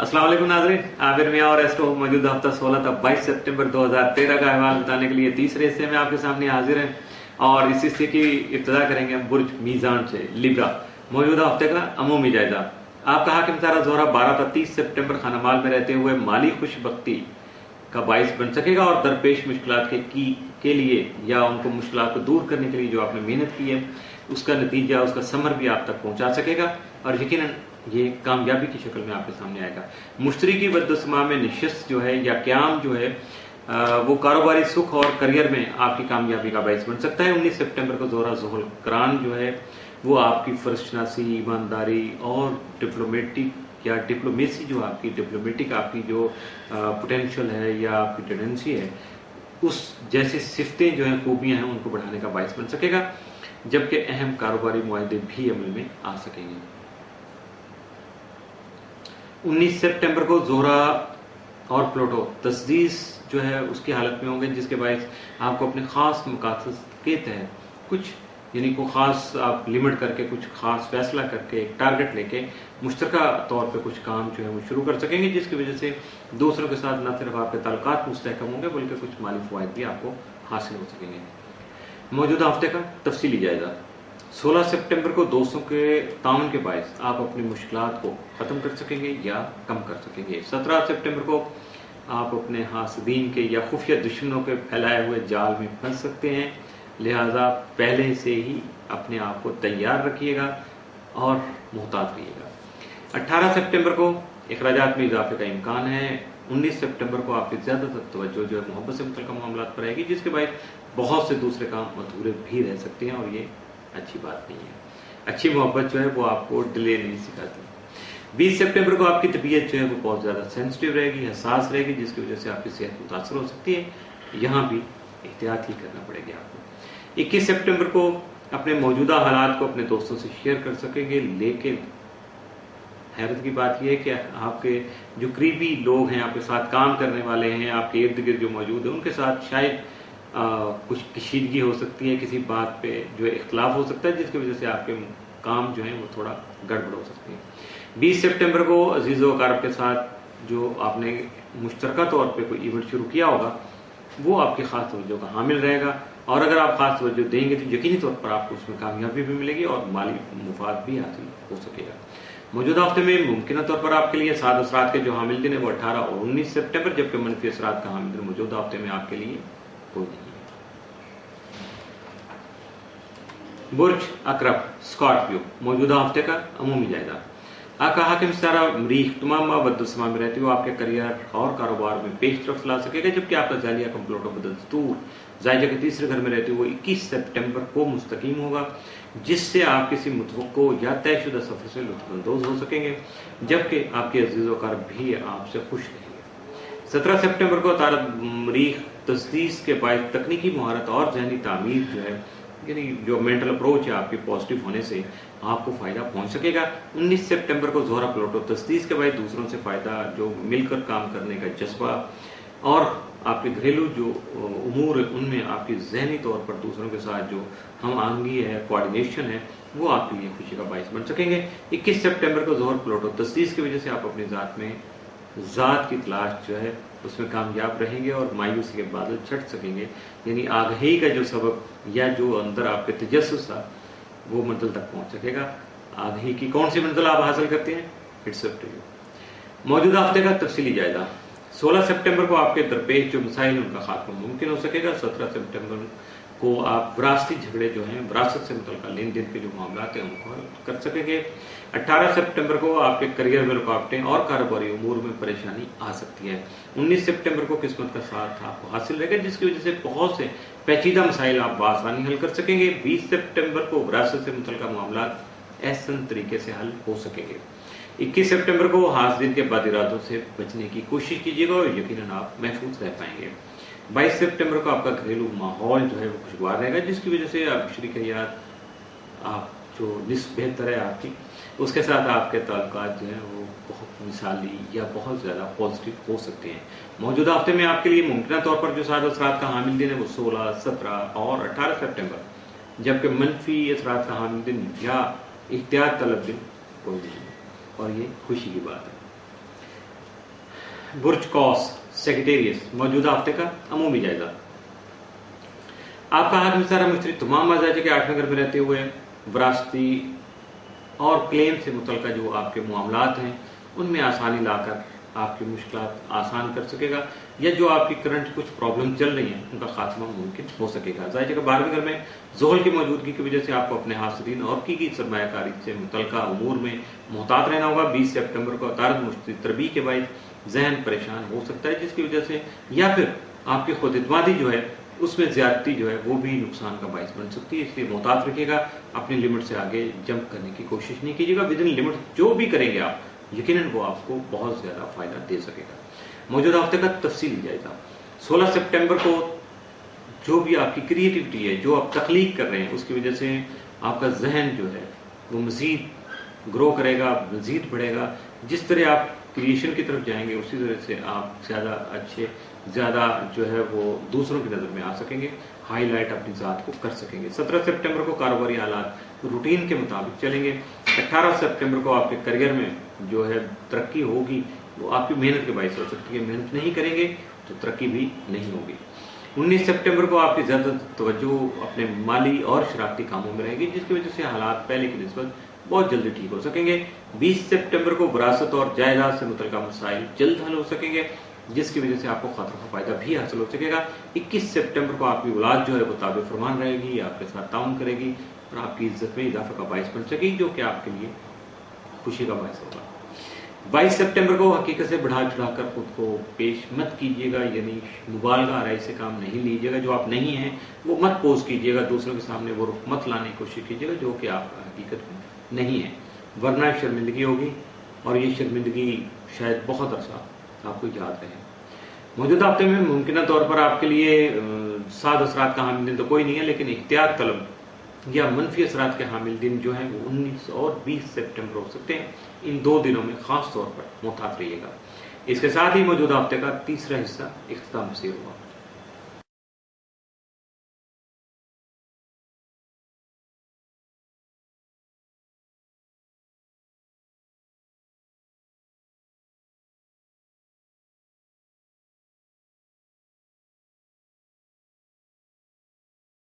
अस्सलाम वालेकुम नाज़रीन, आबिर मियां और एस्ट्रो मौजूदा हफ्ता 16 तक 22 सितंबर 2013 का अहवाल बताने के लिए तीसरे हिस्से में आपके सामने हाजिर हैं। और इस हिस्से की इब्तिदा करेंगे हम बुर्ज मीज़ान से। लिब्रा मौजूदा हफ्ते का अमूमी जायजा। आपका हाकिम तारा ज़ोहरा 12 था 30 सितंबर खानामाल में रहते हुए माली खुशबख्ती का बाइस बन सकेगा और दरपेश मुश्किलात के लिए या उनको मुश्किलात को दूर करने के लिए जो आपने मेहनत की है उसका नतीजा, उसका समर भी आप तक पहुंचा सकेगा और यकीनन ये कामयाबी की शक्ल में आपके सामने आएगा। मुश्तरी की बददुस्मा में निशस्त जो है या क्याम जो है वो कारोबारी सुख और करियर में आपकी कामयाबी का बाइस बन सकता है। 19 सितंबर को ज़ोहरा ज़ुहल करान जो है वो आपकी फर्शनासी, ईमानदारी और डिप्लोमेटिक या डिप्लोमेसी जो आपकी डिप्लोमेटिक आपकी जो पोटेंशियल है या आपकी टेंडेंसी है उस जैसी सिफ्तें जो हैं, खूबियां हैं, उनको बढ़ाने का बाइस बन सकेगा, जबकि अहम कारोबारी मुआहदे भी अमल में आ सकेंगे। 19 सितंबर को ज़ोहरा और प्लूटो तस्दीस जो है उसकी हालत में होंगे, जिसके बायस आपको अपने खास मकासद के तहत कुछ यानी को खास आप लिमिट करके कुछ खास फैसला करके एक टारगेट लेके मुश्तरका तौर पे कुछ काम जो है वो शुरू कर सकेंगे, जिसकी वजह से दूसरों के साथ न सिर्फ आपके ताल्लुकात मुस्तहकम होंगे बल्कि कुछ माली फवायद भी आपको हासिल हो सकेंगे। मौजूदा हफ्ते का तफसीली जायजा। 16 सितंबर को दोस्तों के ताउन के बायस आप अपनी मुश्किलात को खत्म कर सकेंगे या कम कर सकेंगे। 17 सितंबर को आप अपने हासदीन के या खुफिया दुश्मनों के फैलाए हुए जाल में फंस सकते हैं, लिहाजा पहले से ही अपने आप को तैयार रखिएगा और मुहतात रहिएगा। 18 सितंबर को अखराजात में इजाफे का इम्कान है। 19 सितंबर को आपकी ज्यादातर तवज्जो जो है मोहब्बत से मुतल्लिक़ मामलात पर आएगी, जिसके बाद बहुत से दूसरे काम अधूरे भी रह सकते हैं और ये अच्छी बात नहीं है। अच्छी मोहब्बत जो है वो आपको डिले नहीं सिखाती। 20 सितंबर को आपकी तबीयत जो है वो बहुत ज्यादा सेंसिटिव रहेगी, हसास रहेगी, जिसकी वजह से आपकी सेहत मुतासर हो सकती है। यहाँ भी एहतियात ही करना पड़ेगी आपको। 21 सितंबर को अपने मौजूदा हालात को अपने दोस्तों से शेयर कर सकेंगे, लेकिन हैरत की बात यह है कि आपके जो करीबी लोग हैं, आपके साथ काम करने वाले हैं, आपके इर्द गिर्द जो मौजूद हैं, उनके साथ शायद कुछ कशीदगी हो सकती है, किसी बात पे जो है इख्तलाफ हो सकता है, जिसकी वजह से आपके काम जो है वो थोड़ा गड़बड़ हो सकती है। 20 सितंबर को अजीज़ व अकारब के साथ जो आपने मुश्तरका तौर पे कोई इवेंट शुरू किया होगा वो आपकी खास तवज्जो का हामिल रहेगा, और अगर आप खास तवज्जो देंगे तो यकीनी तौर पर आपको उसमें कामयाबी भी मिलेगी और माली मुफाद भी हासिल हो सकेगा। मौजूदा हफ्ते में मुमकिन तौर पर आपके लिए साद असरात के जो हामिल दिन है वो 18 और 19 सितंबर, जबकि मनफी असरात का हामिल दिन मौजूदा हफ्ते में आपके लिए कोई नहीं है। बुर्ज अकरब स्कॉर्पियो मौजूदा हफ्ते का अमूमी जायजा। आपका हाकिम सितारा मरीख तमाम बददुस्मा में रहते हुए आपके करियर और कारोबार में पेशरफ ला सकेगा, जबकि आपका जालिया कंप्लोटो बदस्तूर जायजा के तीसरे घर में रहते हुए 21 सितंबर को मुस्तकीम होगा, जिससे आप किसी मुतवक्को या तयशुदा सफर से लुत्फानंदोज हो सकेंगे, जबकि आपके अजीज व अकारब भी आपसे खुश रहेंगे। 17 सितंबर को तारक मरीख तस्दीस के बाद तकनीकी महारत और जहनी तामीर जो है यानी जो मेंटल अप्रोच है आपकी पॉजिटिव होने से आपको फायदा पहुंच सकेगा। 19 सितंबर को ज़ोहरा प्लूटो तस्दीस के बाद दूसरों से फायदा जो मिलकर काम करने का जज्बा और आपके घरेलू जो उमूर है उनमें आपकी जहनी तौर पर दूसरों के साथ जो हम आहंगी है, कोऑर्डिनेशन है, वो आपके लिए खुशी का बायस बन सकेंगे। 21 सितंबर को ज़ोहरा प्लूटो तस्दीस की वजह से आप अपनी ज़ात की तलाश जो है उसमें कामयाब रहेंगे और मायूसी के बादल छट सकेंगे, यानी आगही का जो सबब या जो अंदर आपके तजस्सुस था वो मंजिल तक पहुंच सकेगा। आगही की कौन सी मंजिल आप हासिल करते हैं, इट्स अप टू यू। मौजूदा हफ्ते का तफसीली जायजा। 16 सितंबर को आपके दरपेश जो मसाइल उनका खात्मा मुमकिन हो सकेगा। 17 सितंबर को आप विरासती झगड़े जो हैं, विरासत से मुतल्लिक़ लेन देन के जो मामला हैं उनको हल कर सकेंगे। 18 सितंबर को आपके करियर में रुकावटें और कारोबारी उमूर में परेशानी आ सकती है। 19 सितंबर को किस्मत का साथ आपको हासिल रहेगा, जिसकी वजह से बहुत से पेचीदा मसाइल आप बआसानी हल कर सकेंगे। 20 सितंबर को विरासत से मुतल्लिक़ मामला एहसन तरीके से हल हो सकेंगे। 21 सितंबर को हासिल के बाद इरादों से बचने की कोशिश कीजिएगा और यकीनन आप महफूज रह पाएंगे। 22 सितंबर को आपका घरेलू माहौल जो है वो खुशगवार रहेगा, जिसकी वजह से आप शरीक हयात आप जो निस्बत बेहतर है आपकी, उसके साथ आपके ताल्लुकात जो हैं वो बहुत मिसाली या बहुत ज़्यादा पॉजिटिव हो सकते हैं। मौजूदा हफ्ते में आपके लिए मुमकिन तौर पर जो साद असरात का हामिल दिन है वो 16, 17 और 18 सितंबर, जबकि मनफी असरात का हामिल दिन या इख्तियार तलब दिन कोई नहीं, और ये खुशी की बात है। बुर्ज कॉस सेक्रेटेरियस मौजूदा हफ्ते का अमूमी जायजा। आपका हाकिम सारा मुश्तरी तमाम मजाज के 8वें घर में रहते हुए विरासती और क्लेम से मुतल्लिका जो आपके मामलात हैं उनमें आसानी लाकर आपकी मुश्किलात आसान कर सकेगा, या जो आपकी करंट कुछ प्रॉब्लम चल रही हैं उनका खात्मा मुमकिन हो सकेगा। जाहिर है 12वें घर में ज़ोहल की मौजूदगी की वजह से आपको अपने हासिलीन और की सरमायाकारी से मुतल्लिका उमूर में मोहतात रहना होगा। 20 सितंबर को अतारद मुश्तरी तरबी के बाद जहन परेशान हो सकता है, जिसकी वजह से या फिर आपकी खुद इत्मादी जो है उसमें ज्यादती जो है वो भी नुकसान का बायस बन सकती है। इसलिए मोहतात रखिएगा, अपनी लिमिट से आगे जंप करने की कोशिश नहीं कीजिएगा। विद इन लिमिट जो भी करेंगे आप यकीनन वो आपको बहुत ज्यादा फायदा दे सकेगा। मौजूदा हफ्ते का तफसीली जायजा। 16 सितंबर को जो भी आपकी क्रिएटिविटी है, जो आप तख्लीक कर रहे हैं, उसकी वजह से आपका जहन जो है वो मजीद ग्रो करेगा, मजीद बढ़ेगा। जिस तरह आप क्रिएशन की तरफ जाएंगे उसी तरह से आप ज्यादा अच्छे, ज्यादा जो है वो दूसरों की नजर में आ सकेंगे, हाईलाइट अपनी जात को कर सकेंगे। 17 सितंबर को कारोबारी हालात रूटीन के मुताबिक चलेंगे। 18 सितंबर को आपके करियर में जो है तरक्की होगी वो आपकी मेहनत के बायस हो सकती है। मेहनत नहीं करेंगे तो तरक्की भी नहीं होगी। 19 सितंबर को आपकी ज्यादा तवज्जो अपने माली और शरारती कामों में रहेगी, जिसकी वजह से हालात पहले की निस्बत बहुत जल्दी ठीक हो सकेंगे। 20 सितंबर को विरासत और जायदाद से मुतल्लिका मसाइल जल्द हल हो सकेंगे, जिसकी वजह से आपको खतरा का फायदा भी हासिल हो सकेगा। 21 सितंबर को आपकी औलाद जो है वो ताबे फरमान रहेगी, आपके साथ ताउन करेगी और आपकी इज्जत में इजाफा का बायस बन सकेगी, जो कि आपके लिए खुशी का बायस होगा। 22 सितंबर को हकीकत से बढ़ा चढ़ाकर खुद को पेश मत कीजिएगा, यानी मुबालगा आराई से काम नहीं लीजिएगा। जो आप नहीं हैं वो मत पोज कीजिएगा, दूसरों के सामने वो रुख मत लाने की कोशिश कीजिएगा जो कि आप हकीकत में नहीं है, वरना शर्मिंदगी होगी और ये शर्मिंदगी शायद बहुत अरसा आपको याद रहे। मौजूदा हफ्ते में मुमकिन तौर पर आपके लिए साद असरात का हामिल दिन तो कोई नहीं है, लेकिन एहतियात तलब या मनफी असरात के हामिल दिन जो है वो 19 और 20 सितंबर हो सकते हैं। इन 2 दिनों में खास तौर पर मोहतात रहिएगा। इसके साथ ही मौजूदा हफ्ते का तीसरा हिस्सा इख्तिताम पसीर हुआ।